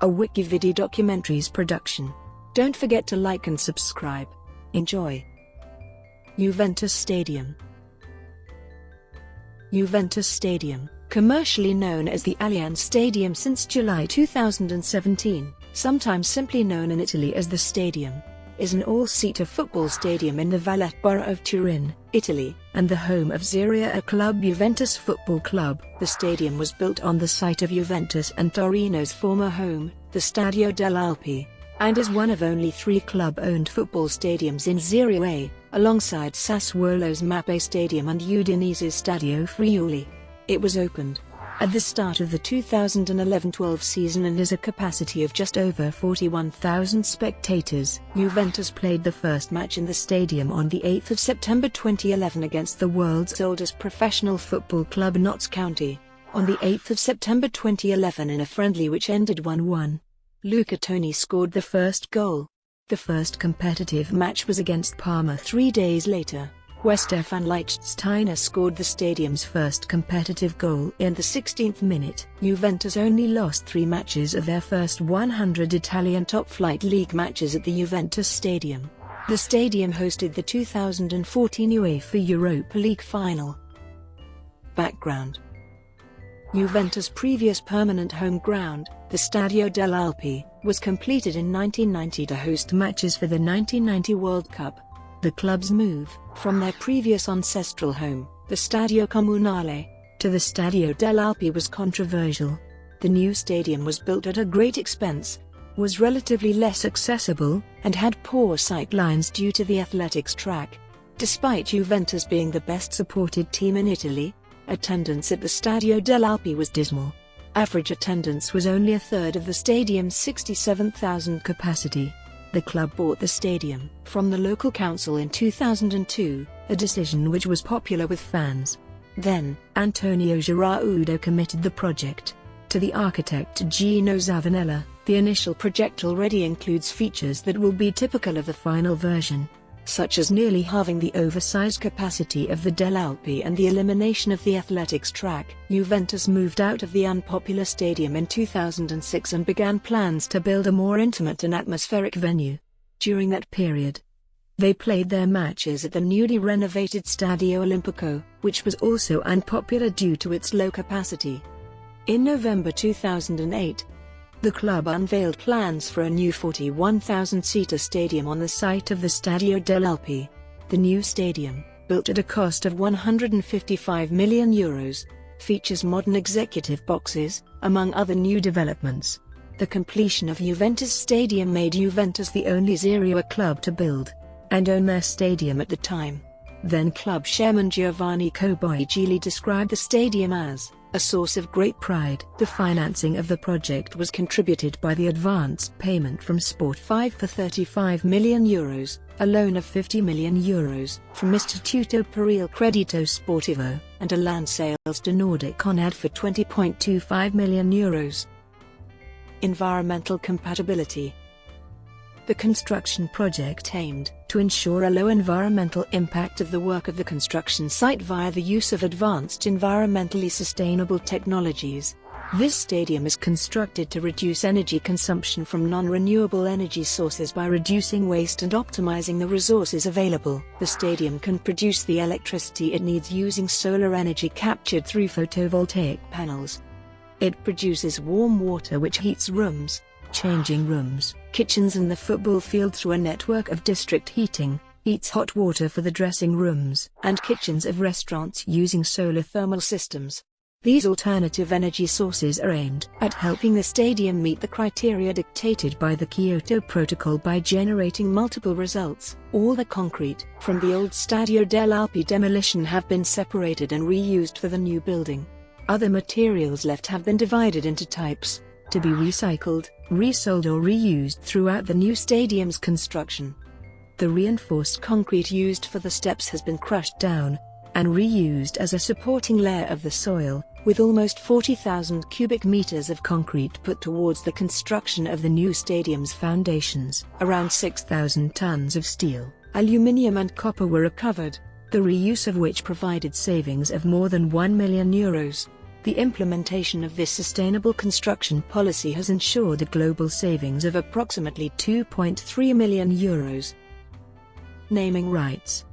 a WikiVidi documentaries production. Don't forget to like and subscribe. Enjoy. Juventus Stadium. Juventus Stadium, commercially known as the Allianz Stadium since July 2017, sometimes simply known in Italy as the Stadium, is an all-seater football stadium in the Vallette borough of Turin, Italy, and the home of Serie A club Juventus Football Club. The stadium was built on the site of Juventus and Torino's former home, the Stadio delle Alpi, and is one of only 3 club-owned football stadiums in Serie A, alongside Sassuolo's Mapei Stadium and Udinese's Stadio Friuli. It was opened at the start of the 2011-12 season and has a capacity of just over 41,000 spectators. Juventus played the first match in the stadium on the 8th of September 2011 against the world's oldest professional football club Notts County, on the 8th of September 2011 in a friendly which ended 1-1. Luca Toni scored the first goal. The first competitive match was against Parma 3 days later, where Stephan Lichtsteiner scored the stadium's first competitive goal in the 16th minute. Juventus only lost 3 matches of their first 100 Italian top-flight league matches at the Juventus Stadium. The stadium hosted the 2014 UEFA Europa League final. Background: Juventus' previous permanent home ground, the Stadio delle Alpi, was completed in 1990 to host matches for the 1990 World Cup. The club's move from their previous ancestral home, the Stadio Comunale, to the Stadio delle Alpi was controversial. The new stadium was built at a great expense, was relatively less accessible, and had poor sight lines due to the athletics track. Despite Juventus being the best supported team in Italy, attendance at the Stadio delle Alpi was dismal. Average attendance was only a third of the stadium's 67,000 capacity. The club bought the stadium from the local council in 2002, a decision which was popular with fans. Then, Antonio Giraudo committed the project to the architect Gino Zavanella. The initial project already includes features that will be typical of the final version, such as nearly halving the oversized capacity of the Delle Alpi and the elimination of the athletics track. Juventus moved out of the unpopular stadium in 2006 and began plans to build a more intimate and atmospheric venue. During that period, they played their matches at the newly renovated Stadio Olimpico, which was also unpopular due to its low capacity. In November 2008, the club unveiled plans for a new 41,000-seater stadium on the site of the Stadio delle Alpi. The new stadium, built at a cost of €155 million, features modern executive boxes, among other new developments. The completion of Juventus Stadium made Juventus the only Serie A club to build and own their stadium at the time. Then club chairman Giovanni Coboigili described the stadium as a source of great pride. The financing of the project was contributed by the advance payment from Sport5 for €35 million, a loan of €50 million from Istituto per il Credito Sportivo, and a land sales to Nordic Conad for €20.25 million. Environmental compatibility. The construction project aimed to ensure a low environmental impact of the work of the construction site via the use of advanced environmentally sustainable technologies. This stadium is constructed to reduce energy consumption from non-renewable energy sources by reducing waste and optimizing the resources available. The stadium can produce the electricity it needs using solar energy captured through photovoltaic panels. It produces warm water which heats rooms, changing rooms, kitchens and the football field through a network of district heating, heats hot water for the dressing rooms and kitchens of restaurants using solar thermal systems. These alternative energy sources are aimed at helping the stadium meet the criteria dictated by the Kyoto Protocol by generating multiple results. All the concrete from the old Stadio delle Alpi demolition have been separated and reused for the new building. Other materials left have been divided into types to be recycled, resold or reused throughout the new stadium's construction. The reinforced concrete used for the steps has been crushed down and reused as a supporting layer of the soil, with almost 40,000 cubic meters of concrete put towards the construction of the new stadium's foundations. Around 6,000 tons of steel, aluminium and copper were recovered, the reuse of which provided savings of more than €1 million. The implementation of this sustainable construction policy has ensured a global savings of approximately €2.3 million. Naming rights.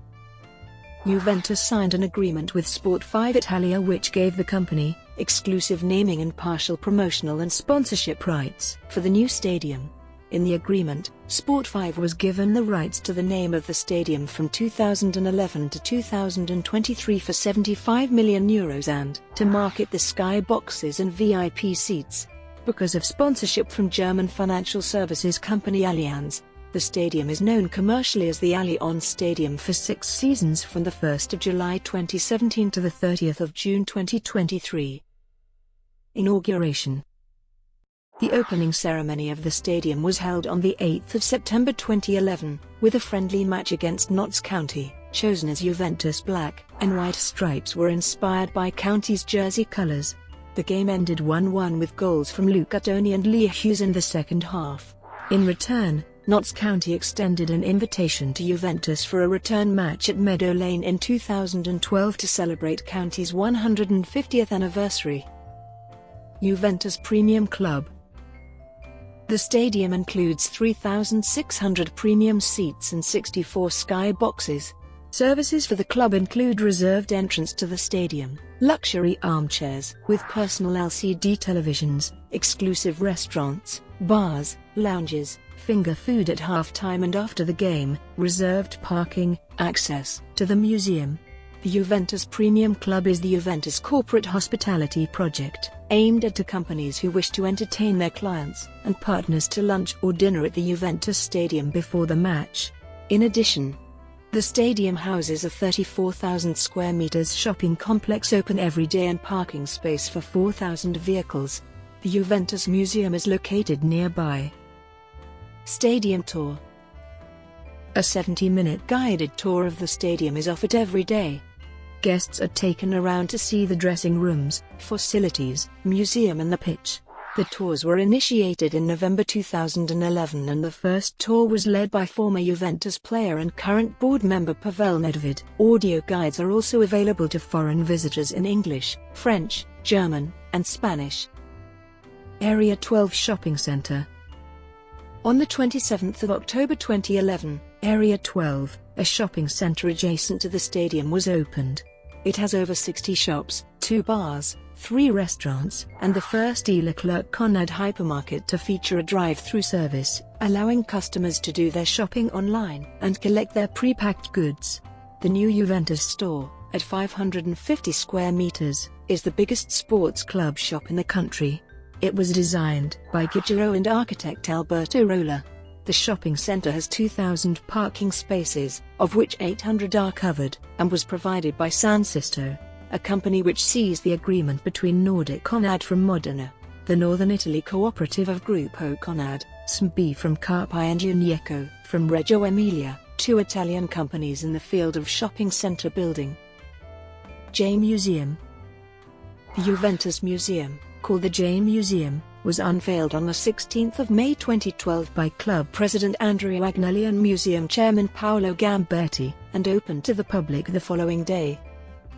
Juventus signed an agreement with Sport5 Italia which gave the company exclusive naming and partial promotional and sponsorship rights for the new stadium. In the agreement, Sport5 was given the rights to the name of the stadium from 2011 to 2023 for €75 million and to market the sky boxes and VIP seats. Because of sponsorship from German financial services company Allianz, the stadium is known commercially as the Allianz Stadium for 6 seasons from the 1st of July 2017 to the 30th of June 2023. Inauguration. The opening ceremony of the stadium was held on the 8th of September 2011, with a friendly match against Notts County, chosen as Juventus black and white stripes were inspired by County's jersey colours. The game ended 1-1 with goals from Luca Toni and Lee Hughes in the second half. In return, Notts County extended an invitation to Juventus for a return match at Meadow Lane in 2012 to celebrate County's 150th anniversary. Juventus Premium Club. The stadium includes 3,600 premium seats and 64 sky boxes. Services for the club include reserved entrance to the stadium, luxury armchairs with personal LCD televisions, exclusive restaurants, bars, lounges, finger food at halftime and after the game, reserved parking, access to the museum. The Juventus Premium Club is the Juventus corporate hospitality project, aimed at companies who wish to entertain their clients and partners to lunch or dinner at the Juventus Stadium before the match. In addition, the stadium houses a 34,000 square meters shopping complex open every day and parking space for 4,000 vehicles. The Juventus Museum is located nearby. Stadium Tour. A 70-minute guided tour of the stadium is offered every day. Guests are taken around to see the dressing rooms, facilities, museum and the pitch. The tours were initiated in November 2011 and the first tour was led by former Juventus player and current board member Pavel Nedved. Audio guides are also available to foreign visitors in English, French, German, and Spanish. Area 12 Shopping Centre. On the 27th of October 2011, Area 12, a shopping centre adjacent to the stadium was opened. It has over 60 shops, 2 bars, 3 restaurants, and the first Leclerc Conrad hypermarket to feature a drive-through service, allowing customers to do their shopping online and collect their pre-packed goods. The new Juventus store, at 550 square meters, is the biggest sports club shop in the country. It was designed by Guijarro and architect Alberto Rolla. The shopping center has 2,000 parking spaces, of which 800 are covered, and was provided by San Sisto, a company which seized the agreement between Nordic Conad from Modena, the Northern Italy cooperative of Gruppo Conad, SMB from Carpi and Unieco from Reggio Emilia, 2 Italian companies in the field of shopping center building. J Museum. The Juventus Museum, called the J Museum, was unveiled on the 16th of May 2012 by club president Andrea Agnelli and museum chairman Paolo Gambetti, and opened to the public the following day.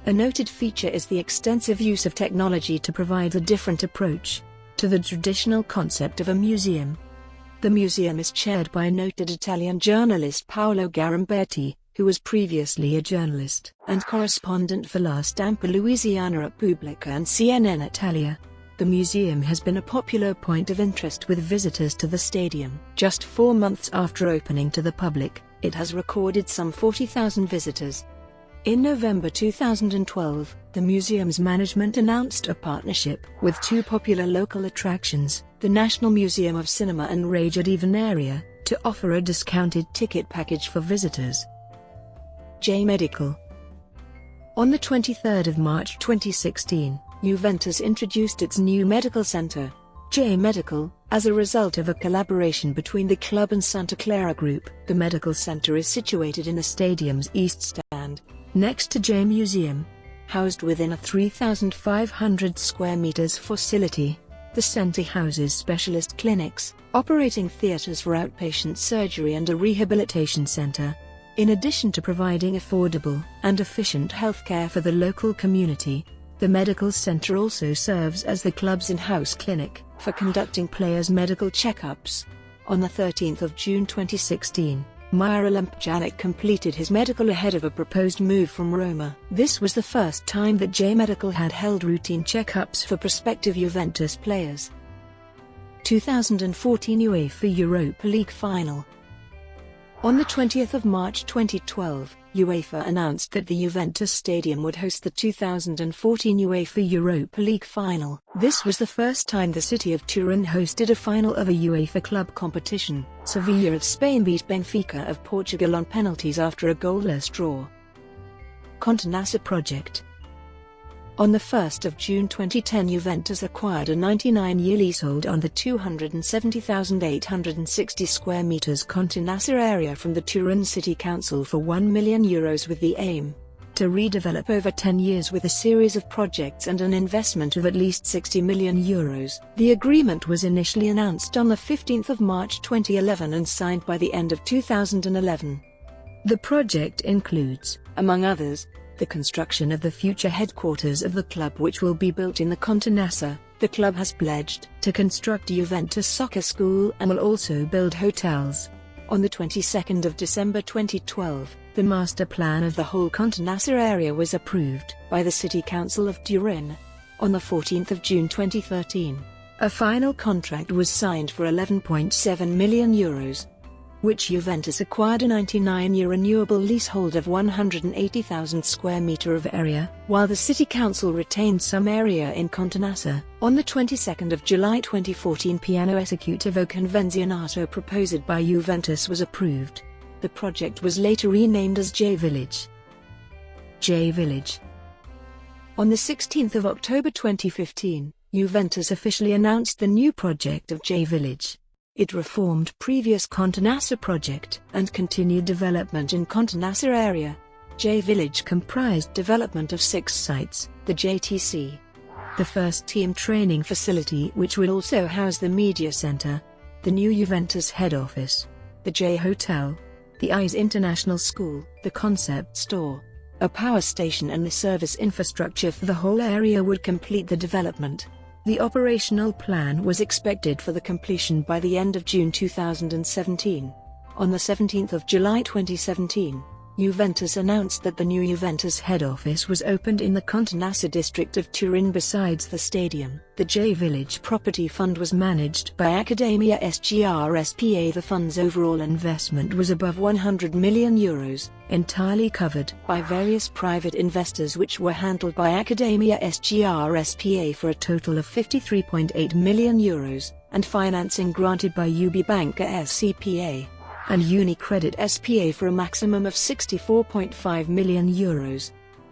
A noted feature is the extensive use of technology to provide a different approach to the traditional concept of a museum. The museum is chaired by noted Italian journalist Paolo Gambetti, who was previously a journalist and correspondent for La Stampa Louisiana Repubblica and CNN Italia. The museum has been a popular point of interest with visitors to the stadium. Just 4 months after opening to the public, it has recorded some 40,000 visitors. In November 2012, the museum's management announced a partnership with 2 popular local attractions, the National Museum of Cinema and Reggio di Venaria, to offer a discounted ticket package for visitors. J Medical. On the 23rd of March 2016, Juventus introduced its new medical center, J Medical, as a result of a collaboration between the club and Santa Clara Group. The medical center is situated in the stadium's east stand, next to J Museum. Housed within a 3,500 square meters facility, the center houses specialist clinics, operating theaters for outpatient surgery and a rehabilitation center. In addition to providing affordable and efficient healthcare for the local community, The medical center also serves as the club's in-house clinic for conducting players' medical checkups. On the 13th of June 2016, Miralem Pjanic completed his medical ahead of a proposed move from Roma. This was the first time that J Medical had held routine checkups for prospective Juventus players. 2014 UEFA Europa League Final. On the 20th of March 2012, UEFA announced that the Juventus Stadium would host the 2014 UEFA Europa League Final. This was the first time the city of Turin hosted a final of a UEFA club competition. Sevilla of Spain beat Benfica of Portugal on penalties after a goalless draw. Contenassa project. On the 1st of June 2010, Juventus acquired a 99-year leasehold on the 270,860 square meters Contenassa area from the Turin City Council for €1 million with the aim to redevelop over 10 years with a series of projects and an investment of at least €60 million. The agreement was initially announced on the 15th of March 2011 and signed by the end of 2011. The project includes, among others, the construction of the future headquarters of the club, which will be built in the Contenassa. The club has pledged to construct a Juventus soccer school and will also build hotels. On the 22nd of December 2012, the master plan of the whole Contenassa area was approved by the City Council of Turin. On the 14th of June 2013, a final contract was signed for €11.7 million, which Juventus acquired a 99-year renewable leasehold of 180,000 square meter of area, while the City Council retained some area in Contenassa. On the 22nd of July 2014, Piano Esecutivo Convenzionato proposed by Juventus was approved. The project was later renamed as J Village. J Village. On the 16th of October 2015, Juventus officially announced the new project of J Village. It reformed previous Contenassa project and continued development in Contenassa area. J Village comprised development of 6 sites: the JTC, the first team training facility which will also house the media center, the new Juventus head office, the J Hotel, the IS International School, the concept store, a power station, and the service infrastructure for the whole area would complete the development. The operational plan was expected for the completion by the end of June 2017. On the 17th of July 2017, Juventus announced that the new Juventus head office was opened in the Contenassa district of Turin besides the stadium. The J Village Property Fund was managed by Accademia SGR SPA. The fund's overall investment was above €100 million, entirely covered by various private investors, which were handled by Accademia SGR SPA for a total of €53.8 million, and financing granted by UB Banca SCPA and UniCredit SPA for a maximum of €64.5 million.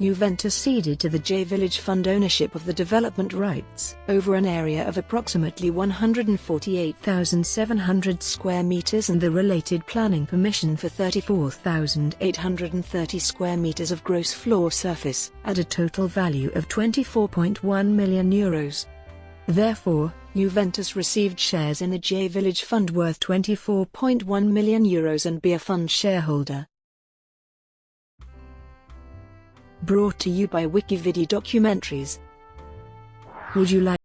Juventus ceded to the J Village Fund ownership of the development rights over an area of approximately 148,700 square meters and the related planning permission for 34,830 square meters of gross floor surface, at a total value of €24.1 million. Therefore, Juventus received shares in the J Village Fund worth €24.1 million and be a fund shareholder. Brought to you by WikiVidi Documentaries. Would you like